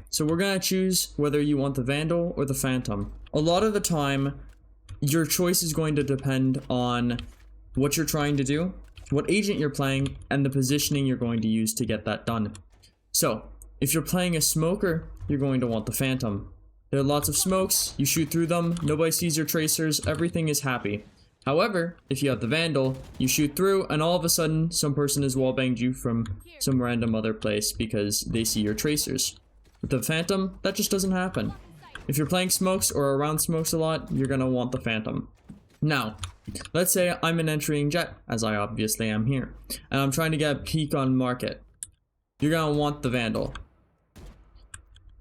So we're gonna choose whether you want the Vandal or the Phantom. A lot of the time, your choice is going to depend on what you're trying to do, what agent you're playing, and the positioning you're going to use to get that done. So, if you're playing a smoker, you're going to want the Phantom. There are lots of smokes, you shoot through them, nobody sees your tracers, everything is happy. However, if you have the Vandal, you shoot through and all of a sudden some person has wallbanged you from some random other place because they see your tracers. With the Phantom, that just doesn't happen. If you're playing smokes or around smokes a lot, you're gonna want the Phantom. Now, let's say I'm an entering jet, as I obviously am here, and I'm trying to get a peek on market. You're gonna want the Vandal.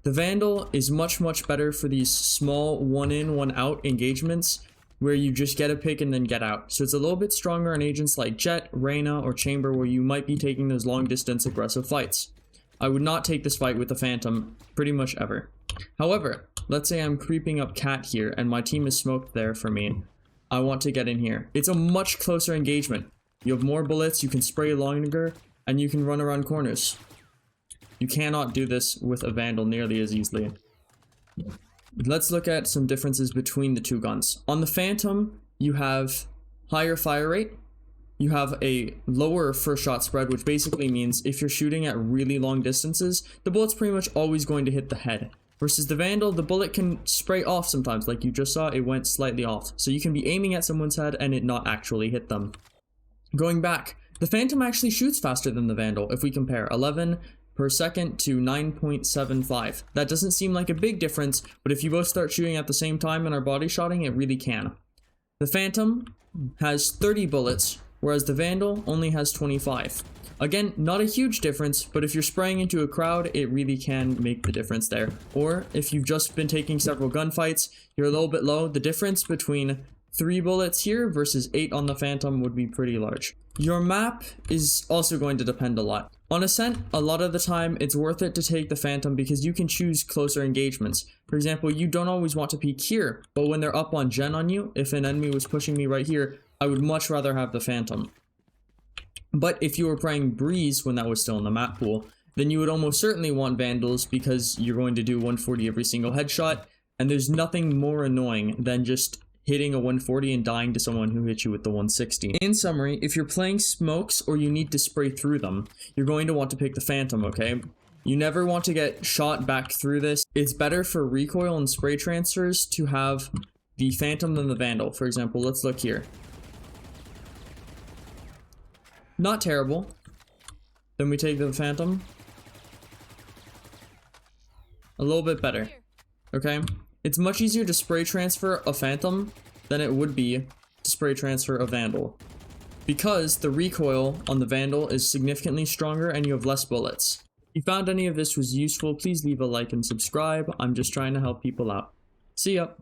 The Vandal is much better for these small one in, one out engagements where you just get a pick and then get out. So it's a little bit stronger on agents like Jet, Reyna, or Chamber where you might be taking those long distance aggressive fights. I would not take this fight with the Phantom pretty much ever. However, let's say I'm creeping up Cat here and my team is smoked there for me. I want to get in here. It's a much closer engagement. You have more bullets, you can spray longer, and you can run around corners. You cannot do this with a Vandal nearly as easily. Let's look at some differences between the two guns. On the Phantom, you have higher fire rate. You have a lower first shot spread, which basically means if you're shooting at really long distances, the bullet's pretty much always going to hit the head. Versus the Vandal, the bullet can spray off sometimes, like you just saw, it went slightly off. So you can be aiming at someone's head and it not actually hit them. Going back, the Phantom actually shoots faster than the Vandal if we compare 11 per second to 9.75. That doesn't seem like a big difference, but if you both start shooting at the same time and are body shotting, it really can. The Phantom has 30 bullets, whereas the Vandal only has 25. Again, not a huge difference, but if you're spraying into a crowd, it really can make the difference there. Or if you've just been taking several gunfights, you're a little bit low, the difference between 3 bullets here versus 8 on the Phantom would be pretty large. Your map is also going to depend a lot. On Ascent, a lot of the time, it's worth it to take the Phantom because you can choose closer engagements. For example, you don't always want to peek here, but when they're up on gen on you, if an enemy was pushing me right here, I would much rather have the Phantom. But if you were playing Breeze when that was still in the map pool, then you would almost certainly want Vandals because you're going to do 140 every single headshot, and there's nothing more annoying than just hitting a 140 and dying to someone who hit you with the 160. In summary, if you're playing smokes or you need to spray through them, you're going to want to pick the Phantom, okay? You never want to get shot back through this. It's better for recoil and spray transfers to have the Phantom than the Vandal. For example, let's look here. Not terrible. Then we take the Phantom. A little bit better, okay? It's much easier to spray transfer a Phantom than it would be to spray transfer a Vandal, because the recoil on the Vandal is significantly stronger and you have less bullets. If you found any of this was useful, please leave a like and subscribe. I'm just trying to help people out. See ya!